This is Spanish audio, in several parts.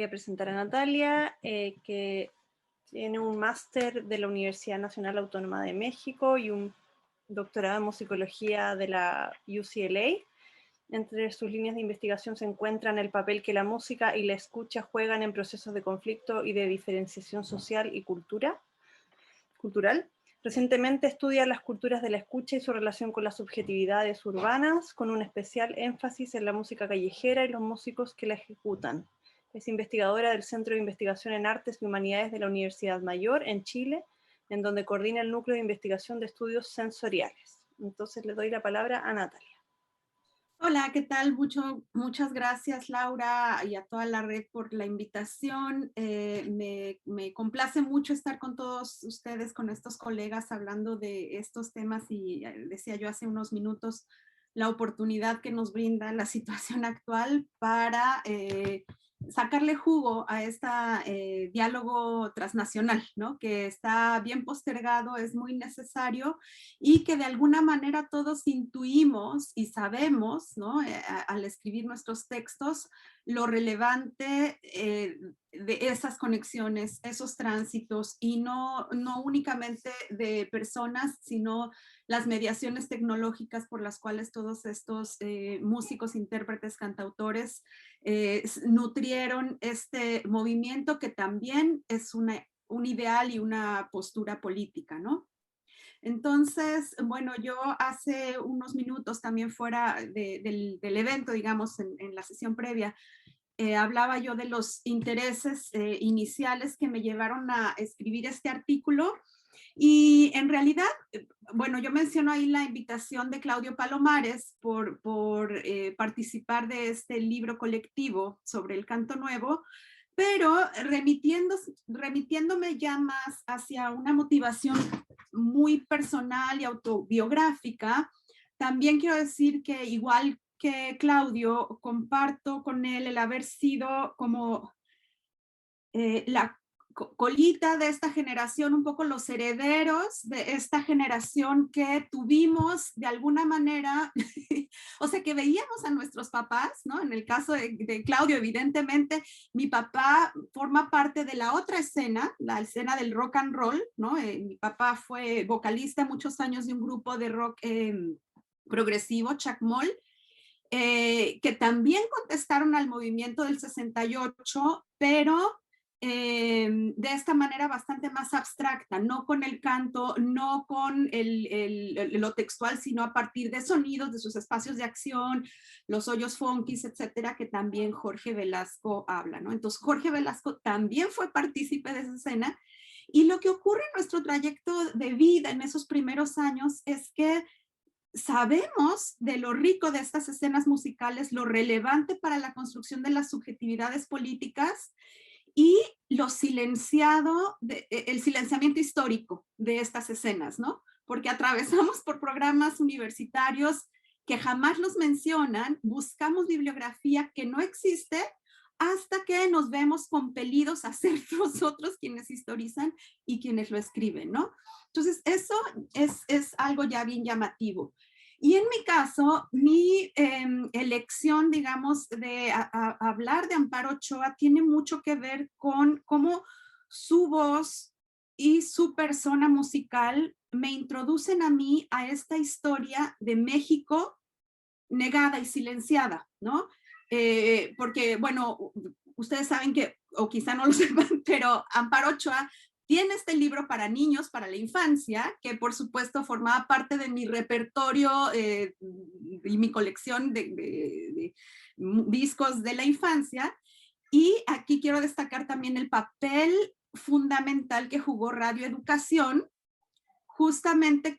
Voy a presentar a Natalia, que tiene un máster de la Universidad Nacional Autónoma de México y un doctorado en musicología de la UCLA. Entre sus líneas de investigación se encuentran el papel que la música y la escucha juegan en procesos de conflicto y de diferenciación social y cultural. Recientemente estudia las culturas de la escucha y su relación con las subjetividades urbanas, con un especial énfasis en la música callejera y los músicos que la ejecutan. Es investigadora del Centro de Investigación en Artes y Humanidades de la Universidad Mayor en Chile, en donde coordina el núcleo de investigación de estudios sensoriales. Entonces le doy la palabra a Natalia. Hola, ¿qué tal? Muchas gracias, Laura, y a toda la red por la invitación. Me complace mucho estar con todos ustedes, con estos colegas, hablando de estos temas y decía yo hace unos minutos la oportunidad que nos brinda la situación actual para sacarle jugo a este diálogo transnacional, ¿no? Que está bien postergado, es muy necesario y que de alguna manera todos intuimos y sabemos, ¿no? Al escribir nuestros textos, lo relevante de esas conexiones, esos tránsitos, y no únicamente de personas, sino las mediaciones tecnológicas por las cuales todos estos músicos, intérpretes, cantautores nutrieron este movimiento que también es un ideal y una postura política, ¿no? Entonces, bueno, yo hace unos minutos también fuera del evento, digamos, en la sesión previa, hablaba yo de los intereses iniciales que me llevaron a escribir este artículo. Y en realidad, bueno, yo menciono ahí la invitación de Claudio Palomares por participar de este libro colectivo sobre el canto nuevo, pero remitiéndome ya más hacia una motivación muy personal y autobiográfica, también quiero decir que igual que Claudio, comparto con él el haber sido como la colita de esta generación, un poco los herederos de esta generación que tuvimos de alguna manera, o sea, que veíamos a nuestros papás, ¿no? En el caso de Claudio, evidentemente, mi papá forma parte de la otra escena, la escena del rock and roll, ¿no? Mi papá fue vocalista muchos años de un grupo de rock progresivo, Chacmol, que también contestaron al movimiento del 68, pero de esta manera bastante más abstracta, no con el canto, no con lo textual, sino a partir de sonidos, de sus espacios de acción, los hoyos funkis, etcétera, que también Jorge Velasco habla, ¿no? Entonces Jorge Velasco también fue partícipe de esa escena, y lo que ocurre en nuestro trayecto de vida en esos primeros años es que sabemos de lo rico de estas escenas musicales, lo relevante para la construcción de las subjetividades políticas y lo silenciado, el silenciamiento histórico de estas escenas, ¿no? Porque atravesamos por programas universitarios que jamás los mencionan, buscamos bibliografía que no existe hasta que nos vemos compelidos a ser nosotros quienes historizan y quienes lo escriben, ¿no? Entonces, eso es algo ya bien llamativo. Y en mi caso, mi elección, digamos, de hablar de Amparo Ochoa tiene mucho que ver con cómo su voz y su persona musical me introducen a mí a esta historia de México negada y silenciada, ¿no? Porque, bueno, ustedes saben que, o quizá no lo sepan, pero Amparo Ochoa tiene este libro para niños, para la infancia, que por supuesto formaba parte de mi repertorio y mi colección de discos de la infancia. Y aquí quiero destacar también el papel fundamental que jugó Radio Educación, justamente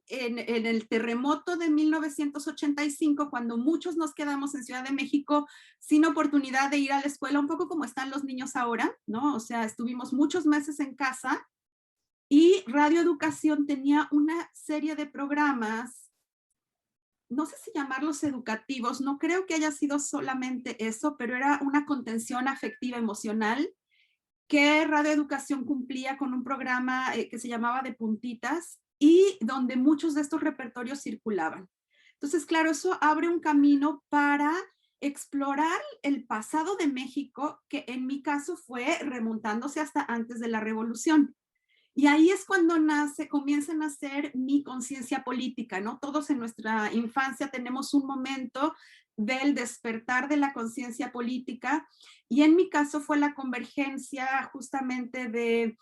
en el terremoto de 1985, cuando muchos nos quedamos en Ciudad de México sin oportunidad de ir a la escuela, un poco como están los niños ahora, ¿no? O sea, estuvimos muchos meses en casa y Radio Educación tenía una serie de programas, no sé si llamarlos educativos, no creo que haya sido solamente eso, pero era una contención afectiva emocional que Radio Educación cumplía con un programa que se llamaba De Puntitas y donde muchos de estos repertorios circulaban. Entonces, claro, eso abre un camino para explorar el pasado de México, que en mi caso fue remontándose hasta antes de la Revolución. Y ahí es cuando comienza a nacer mi conciencia política, ¿no? Todos en nuestra infancia tenemos un momento del despertar de la conciencia política, y en mi caso fue la convergencia justamente de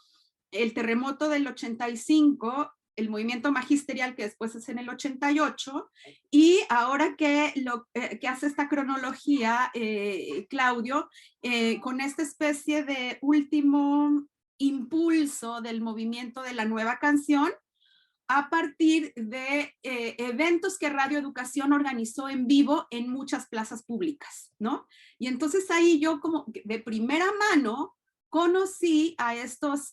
el terremoto del 85, el movimiento magisterial que después es en el 88, y ahora que hace esta cronología, Claudio, con esta especie de último impulso del movimiento de la nueva canción, a partir de eventos que Radio Educación organizó en vivo en muchas plazas públicas, ¿no? Y entonces ahí yo como de primera mano conocí a estos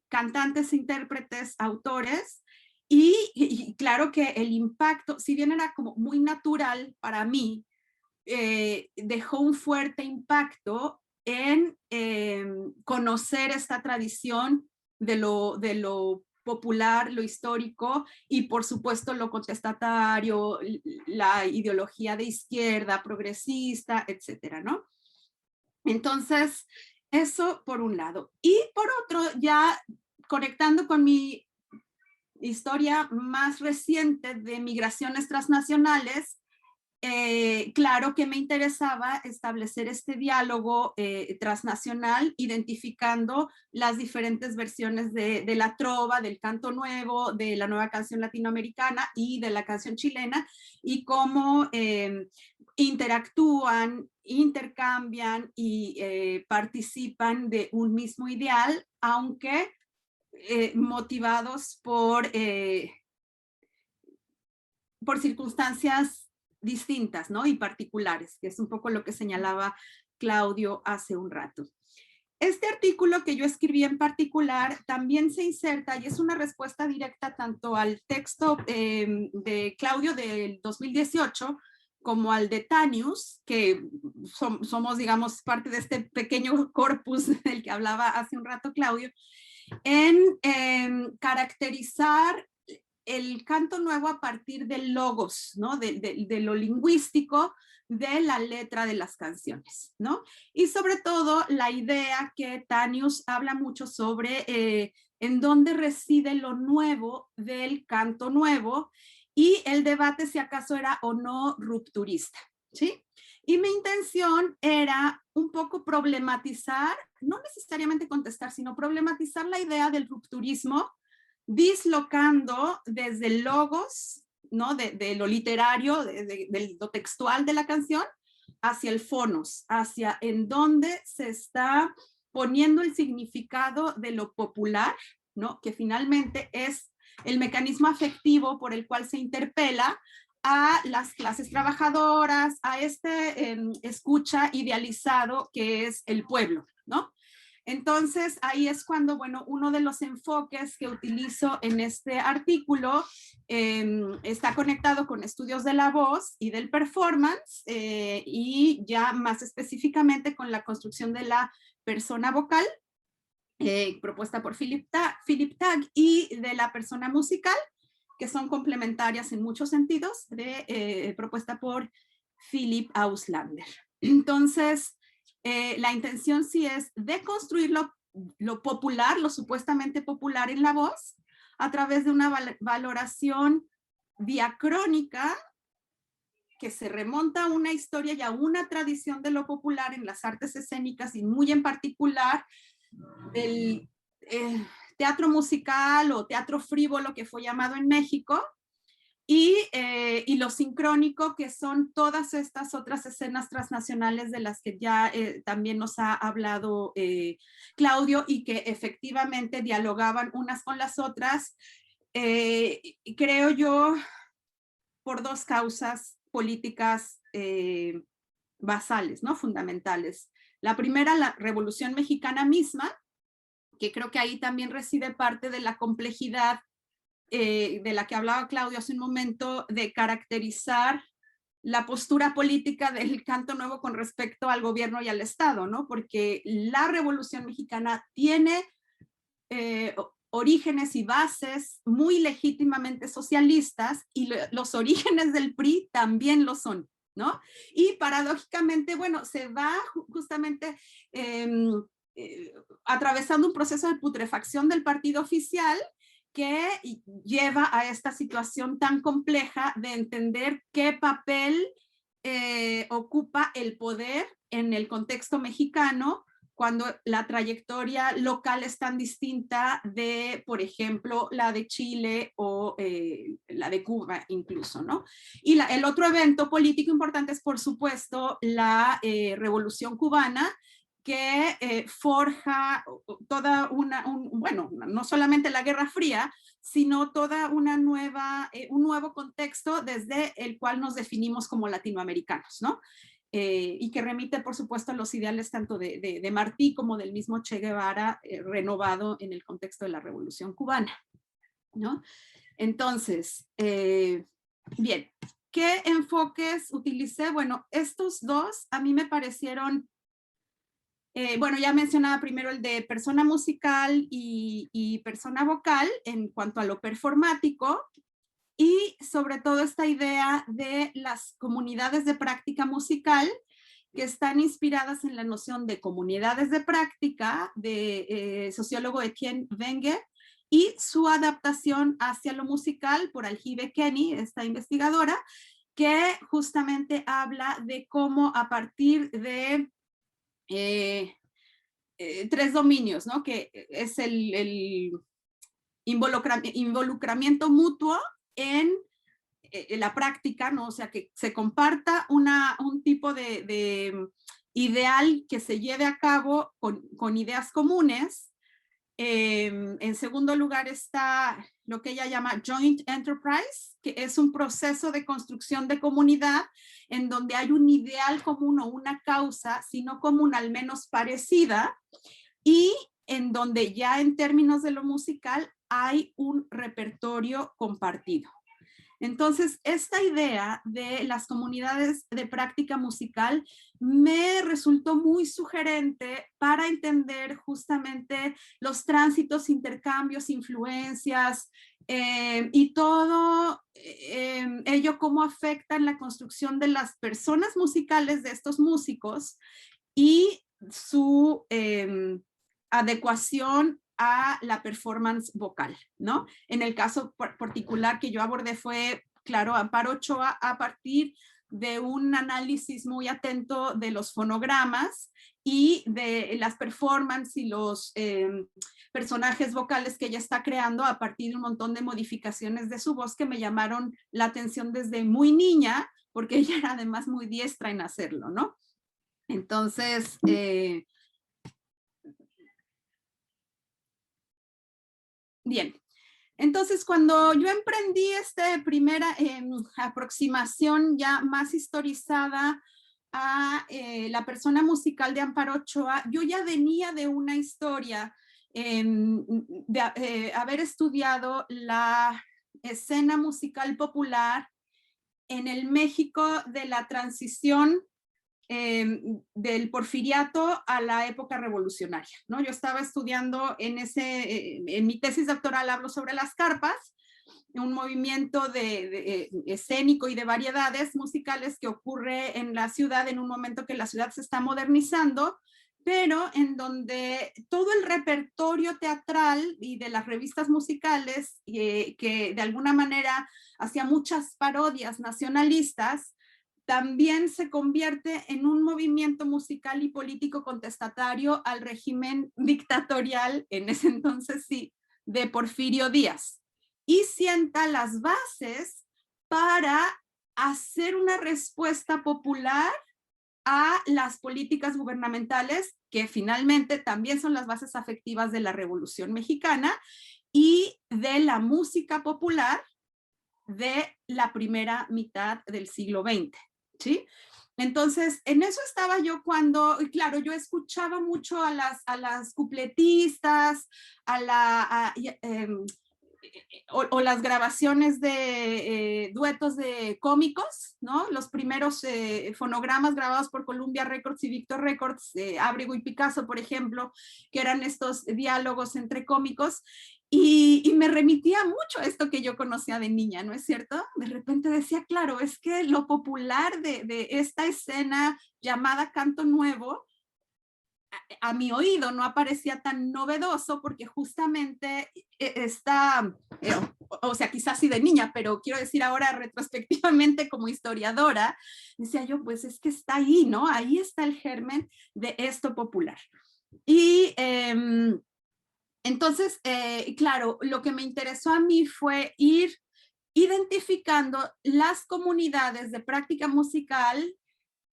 cantantes, intérpretes, autores, y claro que el impacto, si bien era como muy natural para mí, dejó un fuerte impacto en conocer esta tradición de lo popular, lo histórico, y por supuesto lo contestatario, la ideología de izquierda, progresista, etcétera, ¿no? Entonces, eso por un lado. Y por otro, ya conectando con mi historia más reciente de migraciones transnacionales, claro que me interesaba establecer este diálogo transnacional, identificando las diferentes versiones de la trova, del canto nuevo, de la nueva canción latinoamericana y de la canción chilena, y cómo interactúan, intercambian y participan de un mismo ideal, aunque motivados por circunstancias distintas, ¿no? Y particulares, que es un poco lo que señalaba Claudio hace un rato. Este artículo que yo escribí en particular también se inserta, y es una respuesta directa tanto al texto de Claudio del 2018 como al de Tanius, que somos, digamos, parte de este pequeño corpus del que hablaba hace un rato Claudio, en caracterizar el canto nuevo a partir del logos, ¿no? De lo lingüístico, de la letra de las canciones, ¿no? Y sobre todo la idea que Tanius habla mucho sobre en dónde reside lo nuevo del canto nuevo, y el debate si acaso era o no rupturista, ¿sí? Y mi intención era un poco problematizar, no necesariamente contestar, sino problematizar la idea del rupturismo, dislocando desde el logos, ¿no? de lo literario, de lo textual de la canción, hacia el fonos, hacia en dónde se está poniendo el significado de lo popular, ¿no? Que finalmente es el mecanismo afectivo por el cual se interpela a las clases trabajadoras, a este escucha idealizado que es el pueblo, ¿no? Entonces, ahí es cuando, bueno, uno de los enfoques que utilizo en este artículo está conectado con estudios de la voz y del performance, y ya más específicamente con la construcción de la persona vocal, propuesta por Philip Tagg, y de la persona musical, que son complementarias en muchos sentidos, propuesta por Philip Auslander. Entonces, la intención sí es deconstruir lo popular, lo supuestamente popular en la voz, a través de una valoración diacrónica que se remonta a una historia y a una tradición de lo popular en las artes escénicas, y muy en particular del teatro musical o teatro frívolo, que fue llamado en México, y lo sincrónico, que son todas estas otras escenas transnacionales de las que ya también nos ha hablado Claudio, y que efectivamente dialogaban unas con las otras, creo yo, por dos causas políticas basales, ¿no? Fundamentales. La primera, la Revolución Mexicana misma, que creo que ahí también reside parte de la complejidad de la que hablaba Claudio hace un momento, de caracterizar la postura política del canto nuevo con respecto al gobierno y al Estado, ¿no? Porque la Revolución Mexicana tiene orígenes y bases muy legítimamente socialistas, y los orígenes del PRI también lo son, ¿no? Y paradójicamente, bueno, se va justamente atravesando un proceso de putrefacción del partido oficial que lleva a esta situación tan compleja de entender qué papel ocupa el poder en el contexto mexicano cuando la trayectoria local es tan distinta de, por ejemplo, la de Chile o la de Cuba incluso, ¿no? Y el otro evento político importante es, por supuesto, la Revolución Cubana, que forja toda bueno, no solamente la Guerra Fría, sino toda una nueva, un nuevo contexto desde el cual nos definimos como latinoamericanos, ¿no? Y que remite, por supuesto, a los ideales tanto de Martí como del mismo Che Guevara, renovado en el contexto de la Revolución Cubana, ¿no? Entonces, bien, ¿qué enfoques utilicé? Bueno, estos dos a mí me parecieron, bueno, ya mencionaba primero el de persona musical y persona vocal en cuanto a lo performático, y sobre todo esta idea de las comunidades de práctica musical que están inspiradas en la noción de comunidades de práctica de sociólogo Etienne Wenger y su adaptación hacia lo musical por Aljibe Kenny, esta investigadora, que justamente habla de cómo a partir de tres dominios, ¿no? Que es el involucramiento mutuo en la práctica, ¿no? O sea, que se comparta un tipo de ideal que se lleve a cabo con ideas comunes. En segundo lugar está lo que ella llama joint enterprise, que es un proceso de construcción de comunidad en donde hay un ideal común o una causa, si no común, al menos parecida, y en donde ya en términos de lo musical hay un repertorio compartido. Entonces, esta idea de las comunidades de práctica musical me resultó muy sugerente para entender justamente los tránsitos, intercambios, influencias y todo ello cómo afecta en la construcción de las personas musicales de estos músicos y su adecuación a la performance vocal, ¿no? En el caso particular que yo abordé fue, claro, Amparo Ochoa a partir de un análisis muy atento de los fonogramas y de las performances y los personajes vocales que ella está creando a partir de un montón de modificaciones de su voz que me llamaron la atención desde muy niña, porque ella era además muy diestra en hacerlo, ¿no? Entonces, bien, entonces cuando yo emprendí esta primera aproximación ya más historizada a la persona musical de Amparo Ochoa, yo ya venía de una historia de haber estudiado la escena musical popular en el México de la transición del porfiriato a la época revolucionaria, ¿no? Yo estaba estudiando en mi tesis doctoral hablo sobre las carpas, un movimiento de escénico y de variedades musicales que ocurre en la ciudad en un momento que la ciudad se está modernizando, pero en donde todo el repertorio teatral y de las revistas musicales que de alguna manera hacía muchas parodias nacionalistas, también se convierte en un movimiento musical y político contestatario al régimen dictatorial, en ese entonces sí, de Porfirio Díaz, y sienta las bases para hacer una respuesta popular a las políticas gubernamentales que finalmente también son las bases afectivas de la Revolución Mexicana y de la música popular de la primera mitad del siglo XX. ¿Sí? Entonces, en eso estaba yo cuando, y claro, yo escuchaba mucho a las cupletistas, o las grabaciones de duetos de cómicos, ¿no? Los primeros fonogramas grabados por Columbia Records y Victor Records, Ábrego y Picasso, por ejemplo, que eran estos diálogos entre cómicos. Y me remitía mucho a esto que yo conocía de niña, ¿no es cierto? De repente decía, claro, es que lo popular de esta escena llamada canto nuevo, a mi oído no aparecía tan novedoso porque justamente está, o sea, quizás sí de niña, pero quiero decir ahora retrospectivamente como historiadora, decía yo, pues es que está ahí, ¿no? Ahí está el germen de esto popular. Y entonces, claro, lo que me interesó a mí fue ir identificando las comunidades de práctica musical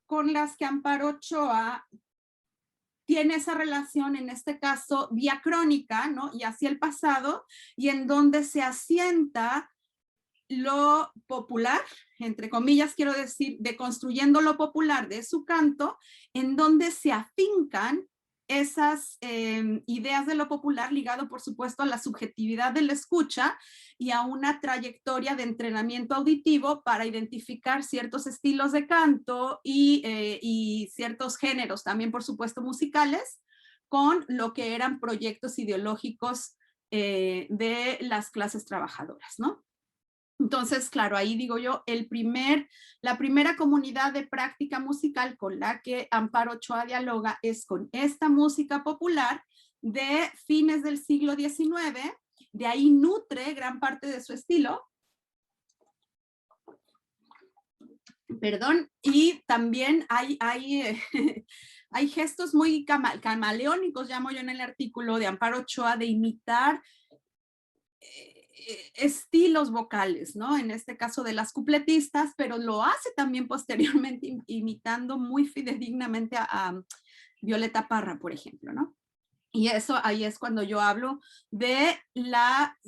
con las que Amparo Ochoa tiene esa relación, en este caso, diacrónica, ¿no? Y hacia el pasado, y en donde se asienta lo popular, entre comillas quiero decir, deconstruyendo lo popular de su canto, en donde se afincan esas ideas de lo popular ligado por supuesto a la subjetividad de la escucha y a una trayectoria de entrenamiento auditivo para identificar ciertos estilos de canto y ciertos géneros también por supuesto musicales con lo que eran proyectos ideológicos de las clases trabajadoras, ¿no? Entonces, claro, ahí digo yo, la primera comunidad de práctica musical con la que Amparo Ochoa dialoga es con esta música popular de fines del siglo XIX, de ahí nutre gran parte de su estilo, perdón, y también hay gestos muy camaleónicos, llamo yo en el artículo de Amparo Ochoa, de imitar estilos vocales, ¿no? En este caso de las cupletistas, pero lo hace también posteriormente imitando muy fidedignamente a Violeta Parra, por ejemplo, ¿no? Y eso ahí es cuando yo hablo de la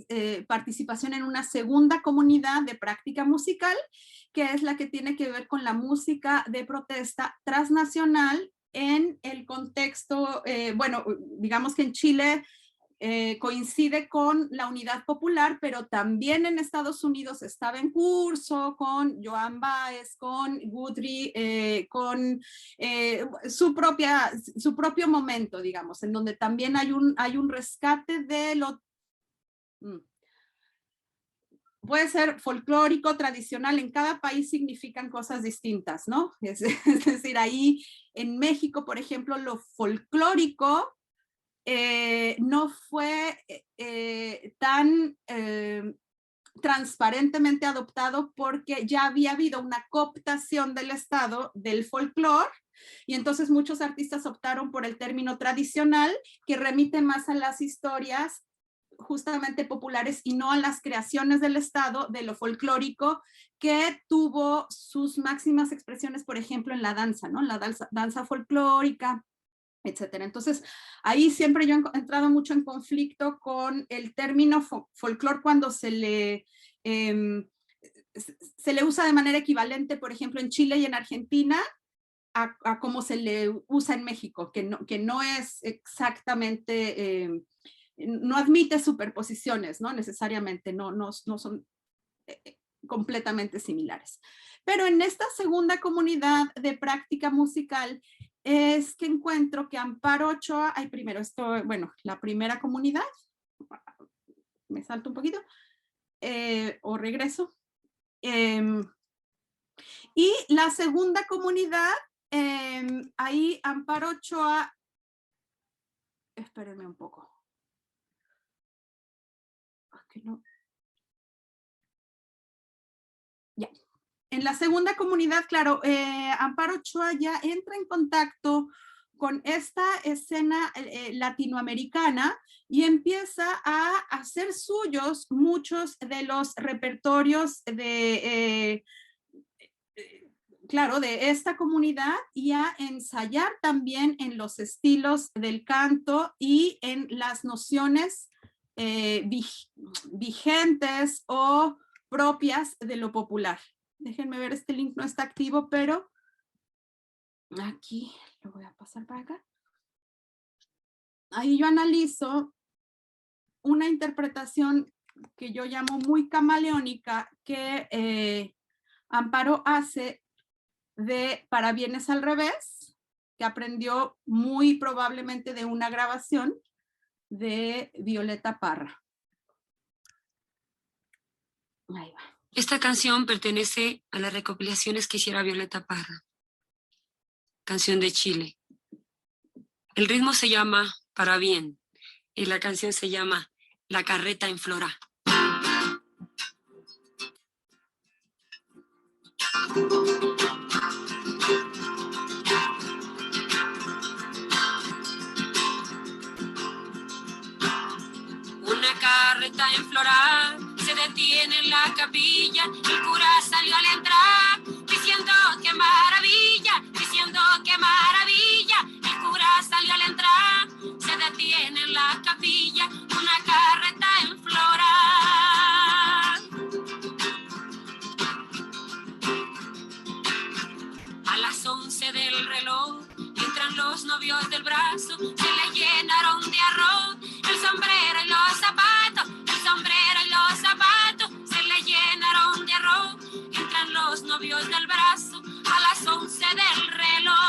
participación en una segunda comunidad de práctica musical, que es la que tiene que ver con la música de protesta transnacional en el contexto, bueno, digamos que en Chile coincide con la Unidad Popular, pero también en Estados Unidos estaba en curso con Joan Baez, con Guthrie, con su propio momento, digamos, en donde también hay un rescate de lo... Puede ser folclórico, tradicional, en cada país significan cosas distintas, ¿no? Es decir, ahí en México, por ejemplo, lo folclórico no fue tan transparentemente adoptado porque ya había habido una cooptación del Estado del folclore y entonces muchos artistas optaron por el término tradicional que remite más a las historias justamente populares y no a las creaciones del Estado de lo folclórico que tuvo sus máximas expresiones, por ejemplo, en la danza, ¿no? La danza folclórica, etcétera. Entonces, ahí siempre yo he entrado mucho en conflicto con el término folclore cuando se le usa de manera equivalente, por ejemplo, en Chile y en Argentina, a cómo se le usa en México, que no es exactamente, no admite superposiciones, ¿no? Necesariamente, no son completamente similares. Pero en esta segunda comunidad de práctica musical es que encuentro que Amparo Ochoa, primero esto, bueno, la primera comunidad, me salto un poquito, o regreso. Y la segunda comunidad, ahí Amparo Ochoa, espérenme un poco. Aquí no. Ya. En la segunda comunidad, claro, Amparo Ochoa ya entra en contacto con esta escena latinoamericana y empieza a hacer suyos muchos de los repertorios de, claro, de esta comunidad y a ensayar también en los estilos del canto y en las nociones vigentes o propias de lo popular. Déjenme ver, este link no está activo, pero aquí lo voy a pasar para acá. Ahí yo analizo una interpretación que yo llamo muy camaleónica que Amparo hace de Para Bienes al Revés, que aprendió muy probablemente de una grabación de Violeta Parra. Ahí va. Esta canción pertenece a las recopilaciones que hiciera Violeta Parra, canción de Chile. El ritmo se llama Para Bien y la canción se llama La Carreta en Flora. Una carreta en Flora se detiene en la capilla, el cura salió al entrar, diciendo qué maravilla, diciendo qué maravilla, el cura salió al entrar, se detiene en la capilla, una carreta en Flora. A las 11 del reloj entran los novios del brazo, se le llenaron de arroz el sombrero y los zapatos, el sombrero y los zapatos, se le llenaron de arroz, entran los novios del brazo a las 11 del reloj.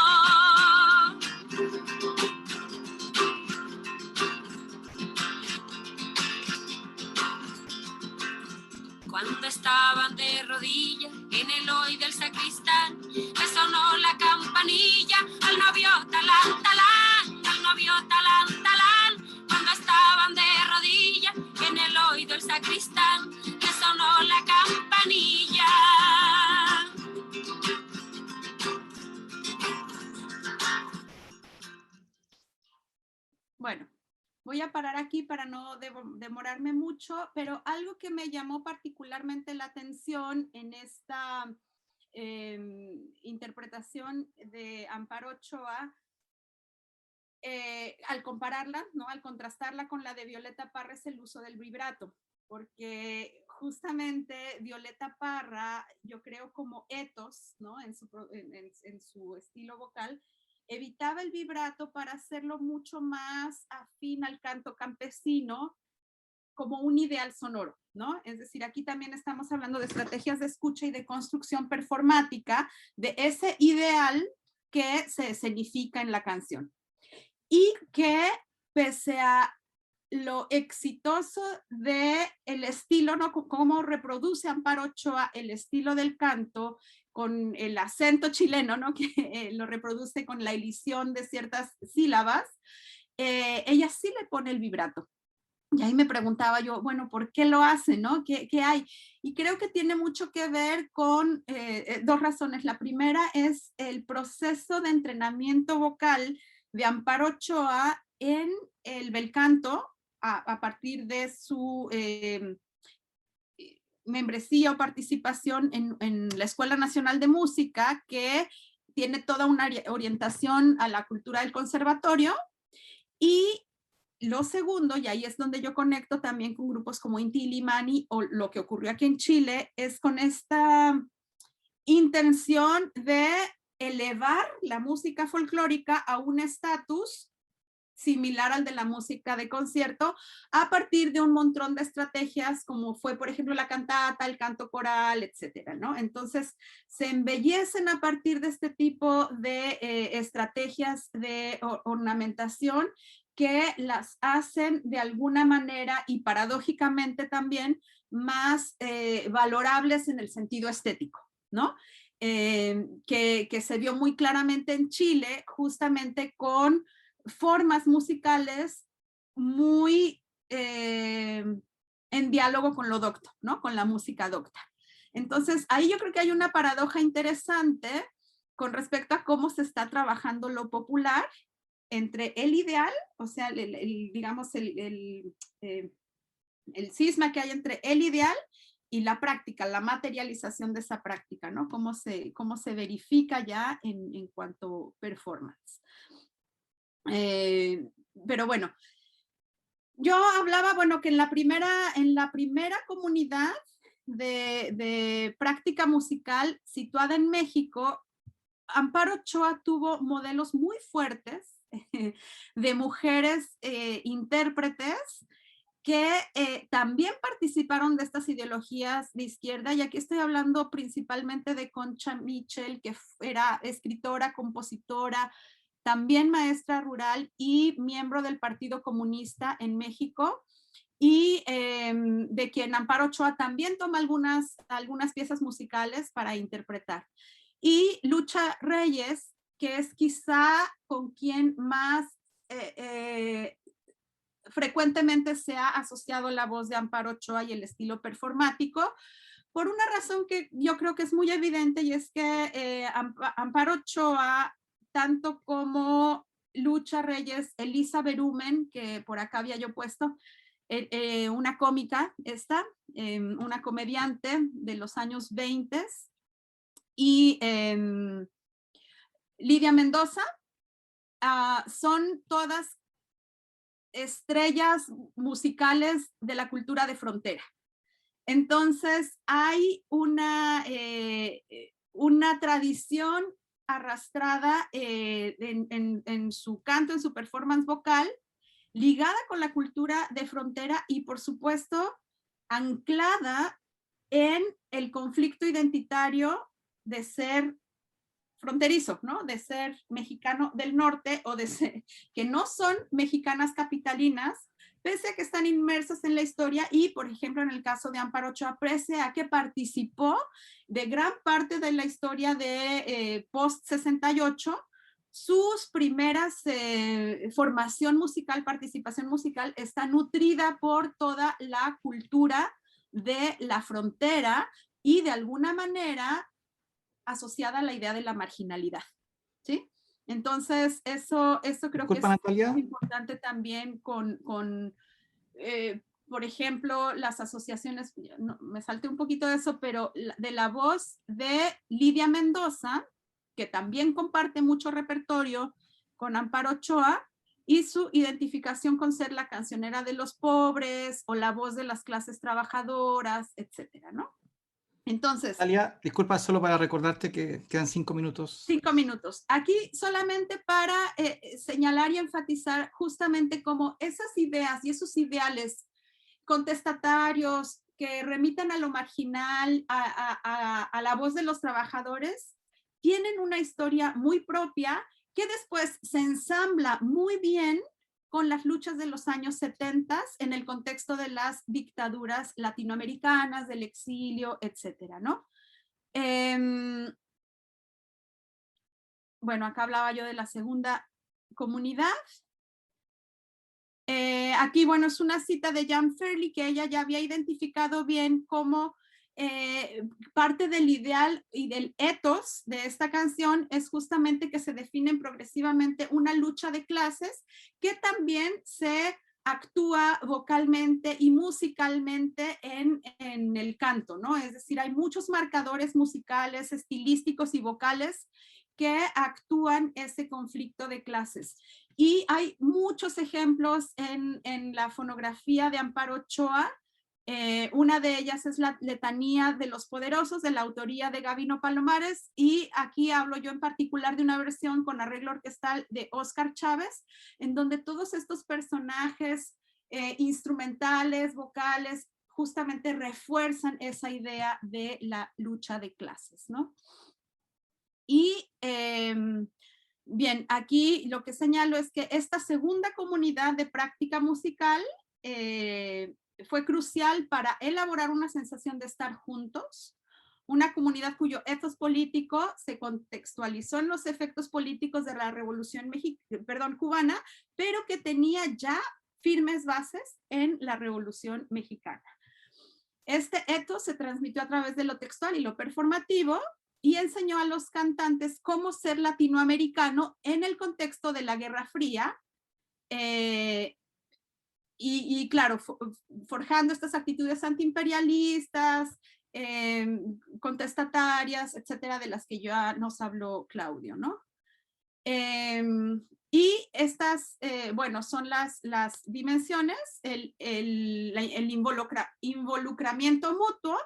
Cuando estaban de rodillas en el hoy del sacristán, le sonó la campanilla al novio talán, talán, al novio talán, talán. Cuando estaban de rodillas en el hoy del sacristán, le sonó la campanilla. Bueno, voy a parar aquí para no demorarme mucho, pero algo que me llamó particularmente la atención en esta interpretación de Amparo Ochoa, al compararla, ¿no? Al contrastarla con la de Violeta Parra, es el uso del vibrato, porque justamente Violeta Parra, yo creo como ethos, ¿no? En su estilo vocal, evitaba el vibrato para hacerlo mucho más afín al canto campesino, como un ideal sonoro, ¿no? Es decir, aquí también estamos hablando de estrategias de escucha y de construcción performática de ese ideal que se escenifica en la canción. Y que pese a lo exitoso del estilo, ¿no? Cómo reproduce Amparo Ochoa el estilo del canto con el acento chileno, ¿no? Que lo reproduce con la elisión de ciertas sílabas, ella sí le pone el vibrato. Y ahí me preguntaba yo, bueno, ¿por qué lo hace, no? ¿Qué hay? Y creo que tiene mucho que ver con dos razones. La primera es el proceso de entrenamiento vocal de Amparo Ochoa en el bel canto a partir de su membresía o participación en la Escuela Nacional de Música, que tiene toda una orientación a la cultura del conservatorio. Y lo segundo, y ahí es donde yo conecto también con grupos como Inti Illimani o lo que ocurrió aquí en Chile, es con esta intención de elevar la música folclórica a un estatus similar al de la música de concierto a partir de un montón de estrategias como fue, por ejemplo, la cantata, el canto coral, etcétera, ¿no? Entonces, se embellecen a partir de este tipo de estrategias de ornamentación que las hacen de alguna manera y paradójicamente también más valorables en el sentido estético, ¿no? Que se vio muy claramente en Chile justamente con formas musicales muy en diálogo con lo docto, ¿no? Con la música docta. Entonces, ahí yo creo que hay una paradoja interesante con respecto a cómo se está trabajando lo popular entre el ideal, o sea, digamos, el cisma que hay entre el ideal y la práctica, la materialización de esa práctica, ¿no? Cómo se verifica ya en cuanto performance. Pero bueno, yo hablaba, bueno, que en la primera comunidad de práctica musical situada en México, Amparo Ochoa tuvo modelos muy fuertes de mujeres intérpretes que también participaron de estas ideologías de izquierda, y aquí estoy hablando principalmente de Concha Mitchell, que era escritora, compositora, también maestra rural y miembro del Partido Comunista en México, y de quien Amparo Ochoa también toma algunas piezas musicales para interpretar. Y Lucha Reyes, que es quizá con quien más frecuentemente se ha asociado la voz de Amparo Ochoa y el estilo performático, por una razón que yo creo que es muy evidente, y es que Amparo Ochoa, tanto como Lucha Reyes, Elisa Berumen, que por acá había yo puesto, una cómica una comediante de los años 20, y Lidia Mendoza, son todas estrellas musicales de la cultura de frontera. Entonces hay una tradición arrastrada en su canto, en su performance vocal, ligada con la cultura de frontera y por supuesto anclada en el conflicto identitario de ser fronterizo, ¿no? De ser mexicano del norte o de ser, que no son mexicanas capitalinas, pese a que están inmersas en la historia y, por ejemplo, en el caso de Amparo Ochoa, pese a que participó de gran parte de la historia de post-68, sus primeras formación musical, participación musical, está nutrida por toda la cultura de la frontera y de alguna manera asociada a la idea de la marginalidad, ¿sí? Entonces, eso creo que es muy importante también con por ejemplo, las asociaciones, no, me salté un poquito de eso, pero de la voz de Lidia Mendoza, que también comparte mucho repertorio con Amparo Ochoa, y su identificación con ser la cancionera de los pobres o la voz de las clases trabajadoras, etcétera, ¿no? Entonces, Natalia, disculpa, solo para recordarte que quedan 5 minutos. 5 minutos. Aquí solamente para señalar y enfatizar justamente cómo esas ideas y esos ideales contestatarios que remitan a lo marginal, a la voz de los trabajadores, tienen una historia muy propia que después se ensambla muy bien con las luchas de los años 70 en el contexto de las dictaduras latinoamericanas, del exilio, etcétera, ¿no? Bueno, acá hablaba yo de la segunda comunidad. Aquí, bueno, es una cita de Jan Fairley que ella ya había identificado bien como parte del ideal y del ethos de esta canción es justamente que se definen progresivamente una lucha de clases que también se actúa vocalmente y musicalmente en el canto, ¿no? Es decir, hay muchos marcadores musicales, estilísticos y vocales que actúan ese conflicto de clases. Y hay muchos ejemplos en la fonografía de Amparo Ochoa. Una de ellas es la letanía de los poderosos, de la autoría de Gabino Palomares, y aquí hablo yo en particular de una versión con arreglo orquestal de Óscar Chávez, en donde todos estos personajes instrumentales, vocales, justamente refuerzan esa idea de la lucha de clases, ¿no? Y bien, aquí lo que señalo es que esta segunda comunidad de práctica musical fue crucial para elaborar una sensación de estar juntos, una comunidad cuyo ethos político se contextualizó en los efectos políticos de la revolución cubana, pero que tenía ya firmes bases en la revolución mexicana. Este ethos se transmitió a través de lo textual y lo performativo, y enseñó a los cantantes cómo ser latinoamericano en el contexto de la Guerra Fría, y claro, forjando estas actitudes antiimperialistas, contestatarias, etcétera, de las que ya nos habló Claudio, ¿no? Y estas, bueno, son las dimensiones, el involucramiento mutuo,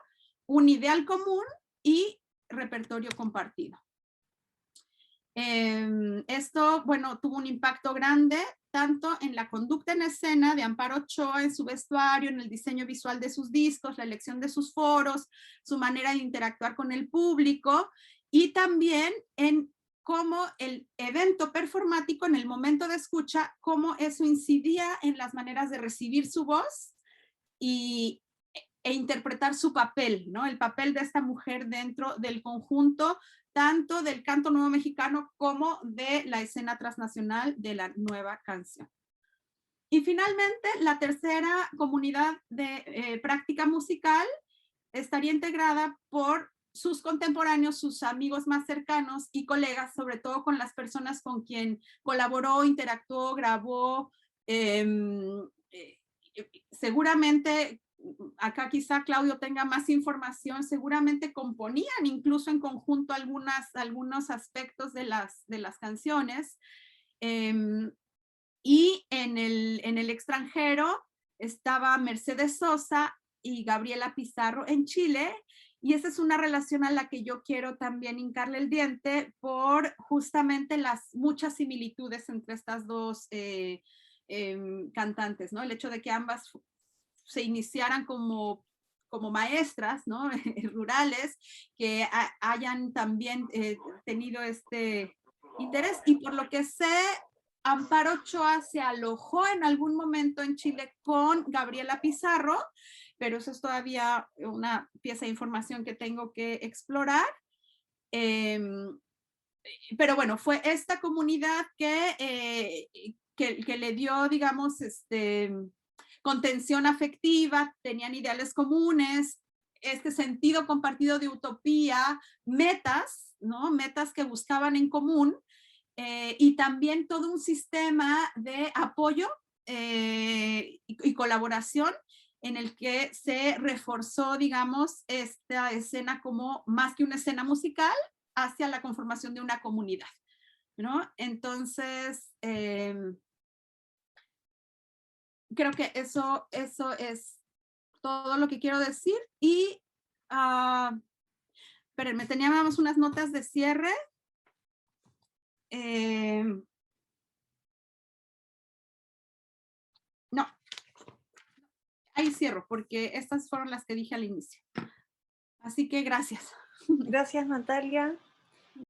un ideal común y repertorio compartido. Esto, bueno, tuvo un impacto grande tanto en la conducta en escena de Amparo Ochoa, en su vestuario, en el diseño visual de sus discos, la elección de sus foros, su manera de interactuar con el público, y también en cómo el evento performático en el momento de escucha, cómo eso incidía en las maneras de recibir su voz e interpretar su papel, ¿no? El papel de esta mujer dentro del conjunto, tanto del canto nuevo mexicano como de la escena transnacional de la nueva canción. Y finalmente, la tercera comunidad de práctica musical estaría integrada por sus contemporáneos, sus amigos más cercanos y colegas, sobre todo con las personas con quien colaboró, interactuó, grabó. Seguramente, acá quizá Claudio tenga más información, seguramente componían incluso en conjunto algunos aspectos de las canciones. Y en el extranjero estaba Mercedes Sosa y Gabriela Pizarro en Chile, y esa es una relación a la que yo quiero también hincarle el diente por justamente las muchas similitudes entre estas dos cantantes, ¿no? El hecho de que ambas se iniciaran como maestras, ¿no? Rurales, que hayan también tenido este interés, y por lo que sé, Amparo Ochoa se alojó en algún momento en Chile con Gabriela Pizarro, pero eso es todavía una pieza de información que tengo que explorar. Pero bueno, fue esta comunidad que le dio, digamos, contención afectiva, tenían ideales comunes, este sentido compartido de utopía, metas, ¿no? Metas que buscaban en común, y también todo un sistema de apoyo y colaboración en el que se reforzó, digamos, esta escena como más que una escena musical hacia la conformación de una comunidad, ¿no? Entonces, creo que eso es todo lo que quiero decir. Y, espérenme, teníamos unas notas de cierre. No, ahí cierro, porque estas fueron las que dije al inicio. Así que gracias. Gracias, Natalia.